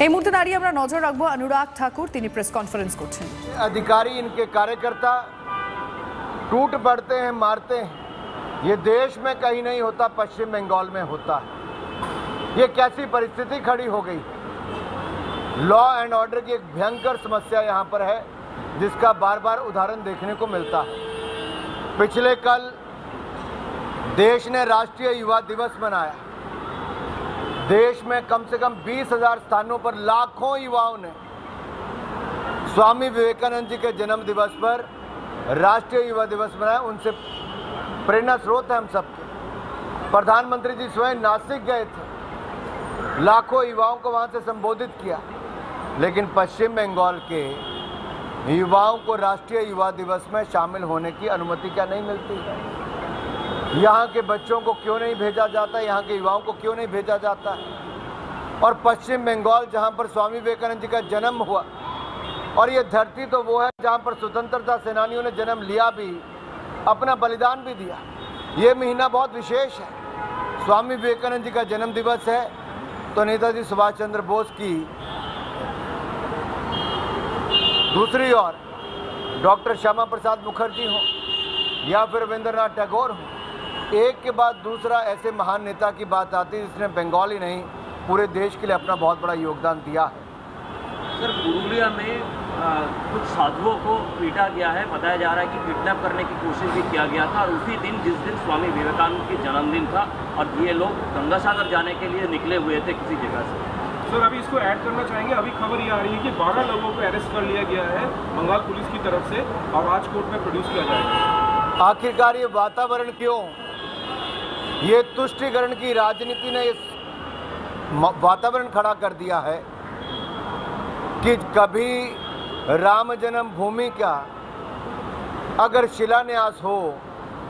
এই মুহূর্তে দাঁড়িয়ে আমরা নজর রাখবো অনুরাগ ঠাকুর, তিনি প্রেস কনফারেন্স করছেন। अधिकारी इनके कार्यकर्ता टूट पड़ते हैं, मारते हैं। ये देश में कहीं नहीं होता, पश्चिम बंगाल में होता है। ये कैसी परिस्थिति खड़ी हो गई। लॉ एंड ऑर्डर की एक भयंकर समस्या यहाँ पर है, जिसका बार बार उदाहरण देखने को मिलता है। पिछले कल देश ने राष्ट्रीय युवा दिवस मनाया। देश में कम से कम 20,000 स्थानों पर लाखों युवाओं ने स्वामी विवेकानंद जी के जन्म दिवस पर राष्ट्रीय युवा दिवस मनाया। उनसे प्रेरणा स्रोत है हम सबके। प्रधानमंत्री जी स्वयं नासिक गए थे, लाखों युवाओं को वहां से संबोधित किया, लेकिन पश्चिम बंगाल के युवाओं को राष्ट्रीय युवा दिवस में शामिल होने की अनुमति क्या नहीं मिलती? यहाँ के बच्चों को क्यों नहीं भेजा जाता? यहाँ के युवाओं को क्यों नहीं भेजा जाता? और पश्चिम बंगाल जहाँ पर स्वामी विवेकानंद जी का जन्म हुआ, और ये धरती तो वो है जहाँ पर स्वतंत्रता सेनानियों ने जन्म लिया भी, अपना बलिदान भी दिया। ये महीना बहुत विशेष है। स्वामी विवेकानंद जी का जन्म दिवस है, तो नेताजी सुभाष चंद्र बोस की दूसरी ओर डॉक्टर श्यामा प्रसाद मुखर्जी हों या फिर रविंद्रनाथ टैगोर हों, एक के बाद दूसरा ऐसे महान नेता की बात आती है जिसने बंगाल ही नहीं पूरे देश के लिए अपना बहुत बड़ा योगदान दिया है। सर, पुरुलिया में कुछ साधुओं को पीटा गया है, बताया जा रहा है कि किडनैप करने की कोशिश भी किया गया था, और उसी दिन जिस दिन स्वामी विवेकानंद की जन्मदिन था, और ये लोग गंगा सागर जाने के लिए निकले हुए थे किसी जगह से। सर, अभी इसको ऐड करना चाहेंगे। अभी खबर ये आ रही है कि 12 लोगों को अरेस्ट कर लिया गया है बंगाल पुलिस की तरफ से, और आज कोर्ट में प्रोड्यूस किया जाएगा। आखिरकार ये वातावरण क्यों? ये तुष्टिकरण की राजनीति ने इस वातावरण खड़ा कर दिया है कि कभी राम जन्मभूमि का अगर शिलान्यास हो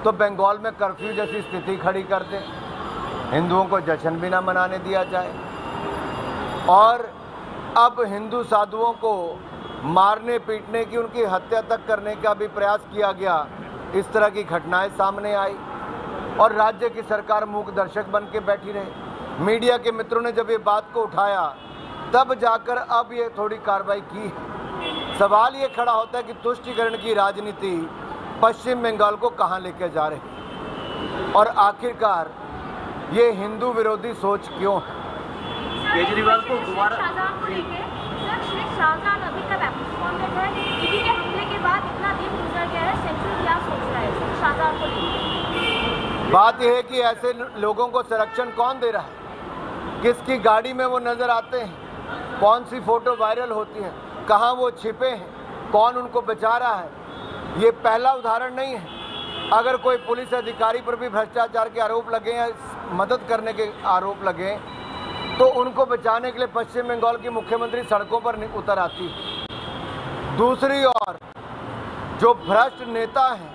तो बंगाल में कर्फ्यू जैसी स्थिति खड़ी कर दे, हिंदुओं को जश्न भी ना मनाने दिया जाए, और अब हिंदू साधुओं को मारने पीटने की, उनकी हत्या तक करने का भी प्रयास किया गया। इस तरह की घटनाएं सामने आई और राज्य की सरकार मूक दर्शक बन के बैठी रही। मीडिया के मित्रों ने जब ये बात को उठाया, तब जाकर अब ये थोड़ी कार्रवाई की। सवाल ये खड़ा होता है कि तुष्टिकरण की राजनीति पश्चिम बंगाल को कहाँ लेकर जा रही है, और आखिरकार ये हिंदू विरोधी सोच क्यों है? केजरीवाल को दोबारा बात यह है कि ऐसे लोगों को संरक्षण कौन दे रहा है? किसकी गाड़ी में वो नजर आते हैं? कौन सी फोटो वायरल होती है? कहाँ वो छिपे हैं? कौन उनको बचा रहा है? ये पहला उदाहरण नहीं है। अगर कोई पुलिस अधिकारी पर भी भ्रष्टाचार के आरोप लगे या मदद करने के आरोप लगे, तो उनको बचाने के लिए पश्चिम बंगाल की मुख्यमंत्री सड़कों पर उतर आती है। दूसरी ओर जो भ्रष्ट नेता हैं,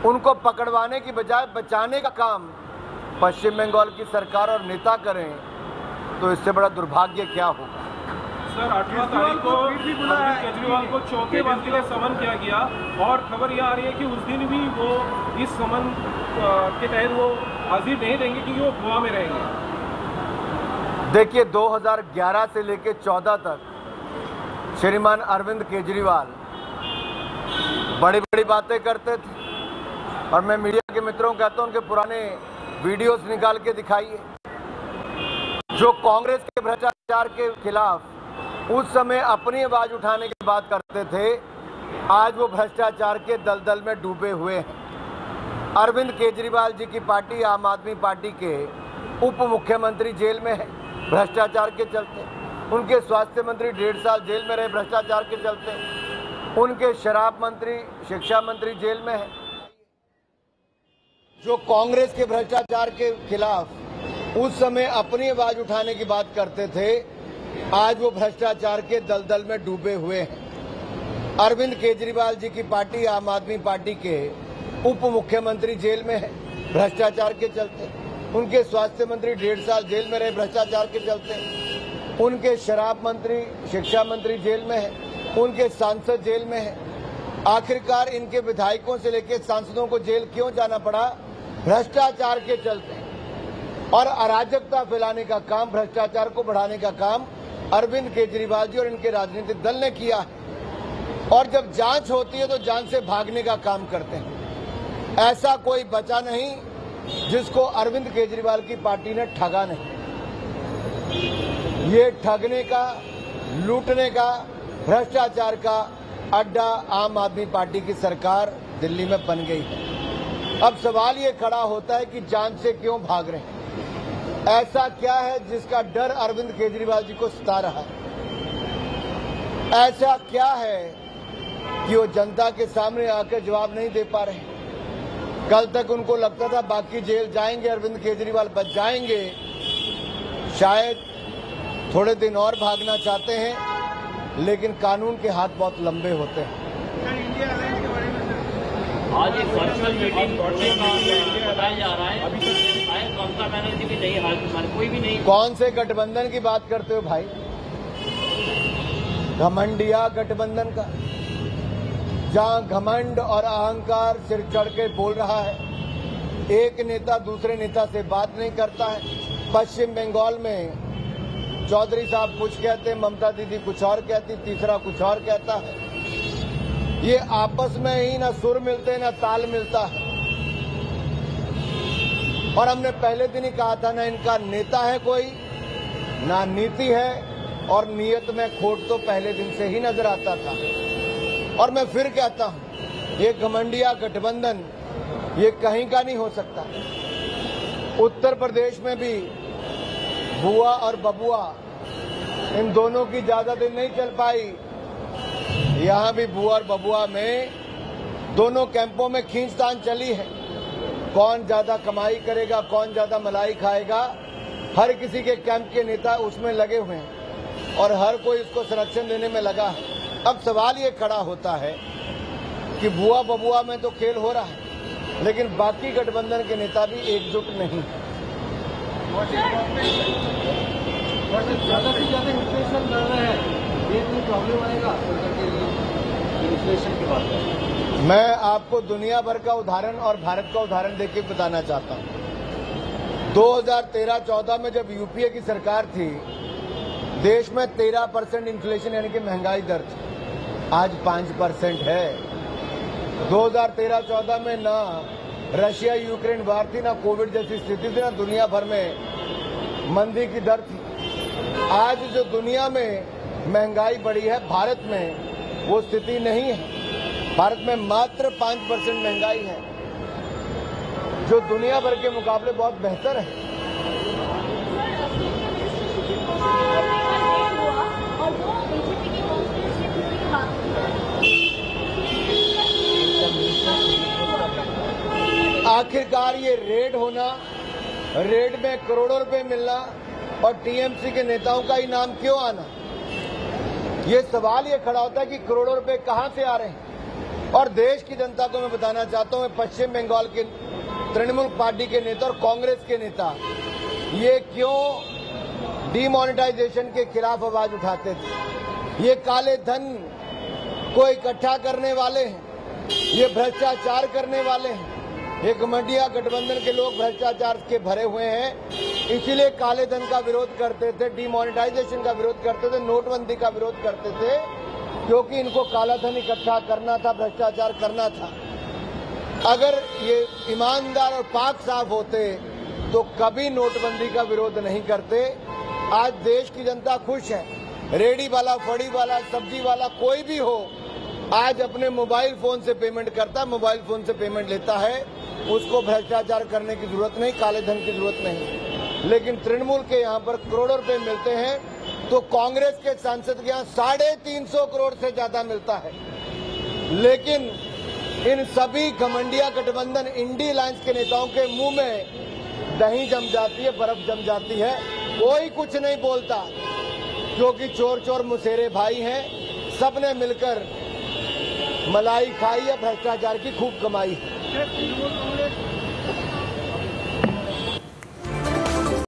उनको पकड़वाने की बजाय बचाने का काम पश्चिम बंगाल की सरकार और नेता करें, तो इससे बड़ा दुर्भाग्य क्या होगा? सर, 8वां तारीख को अरविंद केजरीवाल को चौथे बार के लिए समन किया गया, और खबर यह आ रही है कि उस दिन भी वो इस समन के तहत वो हाजिर नहीं रहेंगे, क्योंकि वो गोवा में रहेंगे। देखिए, 2011 से लेकर 14 तक श्रीमान अरविंद केजरीवाल बड़ी बड़ी बातें करते थे, और मैं मीडिया के मित्रों को कहता हूं उनके पुराने वीडियोस निकाल के दिखाइए। जो कांग्रेस के भ्रष्टाचार के खिलाफ उस समय अपनी आवाज उठाने की बात करते थे, आज वो भ्रष्टाचार के दलदल में डूबे हुए हैं। अरविंद केजरीवाल जी की पार्टी आम आदमी पार्टी के उप मुख्यमंत्री जेल में है भ्रष्टाचार के चलते। उनके स्वास्थ्य मंत्री 1.5 साल जेल में रहे भ्रष्टाचार के चलते। उनके शराब मंत्री, शिक्षा मंत्री जेल में है। जो कांग्रेस के भ्रष्टाचार के खिलाफ उस समय अपनी आवाज उठाने की बात करते थे, आज वो भ्रष्टाचार के दलदल में डूबे हुए हैं। अरविंद केजरीवाल जी की पार्टी आम आदमी पार्टी के उप मुख्यमंत्री जेल में है भ्रष्टाचार के चलते। उनके स्वास्थ्य मंत्री 1.5 साल जेल में रहे भ्रष्टाचार के चलते। उनके शराब मंत्री, शिक्षा मंत्री जेल में है। उनके सांसद जेल में है। आखिरकार इनके विधायकों से लेकर सांसदों को जेल क्यों जाना पड़ा? भ्रष्टाचार के चलते। और अराजकता फैलाने का काम, भ्रष्टाचार को बढ़ाने का काम अरविंद केजरीवाल जी और इनके राजनीतिक दल ने किया है। और जब जांच होती है तो जान से भागने का काम करते हैं। ऐसा कोई बचा नहीं जिसको अरविंद केजरीवाल की पार्टी ने ठगा नहीं। ये ठगने का, लूटने का, भ्रष्टाचार का अड्डा आम आदमी पार्टी की सरकार दिल्ली में बन गई है। अब सवाल ये खड़ा होता है कि जांच से क्यों भाग रहे हैं? ऐसा क्या है जिसका डर अरविंद केजरीवाल जी को सता रहा है? ऐसा क्या है कि वो जनता के सामने आकर जवाब नहीं दे पा रहे? कल तक उनको लगता था बाकी जेल जाएंगे, अरविंद केजरीवाल बच जाएंगे। शायद थोड़े दिन और भागना चाहते हैं, लेकिन कानून के हाथ बहुत लंबे होते हैं। आज एक वर्चुअल मीटिंग बताया जा रहा है, ममता बनर्जी भी नहीं, हाल कोई भी नहीं। कौन से गठबंधन की बात करते हो भाई? घमंडिया गठबंधन का, जहां घमंड और अहंकार सिर चढ़ के बोल रहा है। एक नेता दूसरे नेता से बात नहीं करता है। पश्चिम बंगाल में चौधरी साहब कुछ कहते, ममता दीदी कुछ और कहती, तीसरा कुछ और कहता है। ये आपस में ही ना सुर मिलते ना ताल मिलता है। और हमने पहले दिन ही कहा था, ना इनका नेता है कोई, ना नीति है, और नीयत में खोट तो पहले दिन से ही नजर आता था। और मैं फिर कहता हूं, ये घमंडिया गठबंधन ये कहीं का नहीं हो सकता। उत्तर प्रदेश में भी बुआ और बबुआ, इन दोनों की ज्यादा दिन नहीं चल पाई। यहां भी बुआ और बबुआ में दोनों कैंपों में खींचतान चली है। कौन ज्यादा कमाई करेगा, कौन ज्यादा मलाई खाएगा, हर किसी के कैंप के नेता उसमें लगे हुए हैं और हर कोई इसको संरक्षण देने में लगा है। अब सवाल ये खड़ा होता है कि बुआ बबुआ में तो खेल हो रहा है, लेकिन बाकी गठबंधन के नेता भी एकजुट नहीं है। ज्यादा से ज्यादा इन्फ्लेशन बढ़ रहा है, ये कोई प्रॉब्लम आएगा सरकार के लिए? इन्फ्लेशन की बात है। मैं आपको दुनिया भर का उदाहरण और भारत का उदाहरण देके बताना चाहता हूं। 2013-14 में जब यूपीए की सरकार थी, देश में 13% इन्फ्लेशन यानी कि महंगाई दर थी। आज 5% है। 2013-14 में ना रशिया यूक्रेन वार थी, ना कोविड जैसी स्थिति थी, ना दुनिया भर में मंदी की दर थी। आज जो दुनिया में महंगाई बढ़ी है, भारत में वो स्थिति नहीं है। भारत में मात्र 5% महंगाई है, जो दुनिया भर के मुकाबले बहुत बेहतर है। आखिरकार ये रेड होना, रेड में करोड़ों रुपए मिलना और टीएमसी के नेताओं का ही नाम क्यों आना? ये सवाल ये खड़ा होता है कि करोड़ों रुपए कहां से आ रहे हैं। और देश की जनता को मैं बताना चाहता हूं, पश्चिम बंगाल के तृणमूल पार्टी के नेता और कांग्रेस के नेता ये क्यों डीमोनेटाइजेशन के खिलाफ आवाज उठाते थे। ये काले धन को इकट्ठा करने वाले हैं, ये भ्रष्टाचार करने वाले हैं। ये घमंडिया गठबंधन के लोग भ्रष्टाचार के भरे हुए हैं, इसीलिए काले धन का विरोध करते थे, डीमोनेटाइजेशन का विरोध करते थे, नोटबंदी का विरोध करते थे, क्योंकि इनको काला धन इकट्ठा करना था, भ्रष्टाचार करना था। अगर ये ईमानदार और पाक साफ होते तो कभी नोटबंदी का विरोध नहीं करते। आज देश की जनता खुश है। रेडी वाला, फड़ी वाला, सब्जी वाला, कोई भी हो, आज अपने मोबाइल फोन से पेमेंट करता है, मोबाइल फोन से पेमेंट लेता है। उसको भ्रष्टाचार करने की जरूरत नहीं, काले धन की जरूरत नहीं। लेकिन तृणमूल के यहाँ पर करोड़ों रुपए मिलते हैं, तो कांग्रेस के सांसद के यहाँ 350 करोड़ से ज्यादा मिलता है। लेकिन इन सभी घमंडिया गठबंधन इंडी अलायंस के नेताओं के मुंह में दही जम जाती है, बर्फ जम जाती है। कोई कुछ नहीं बोलता, क्योंकि चोर चोर मुसेरे भाई हैं। सबने मिलकर मलाई खाई है, भ्रष्टाचार की खूब कमाई है।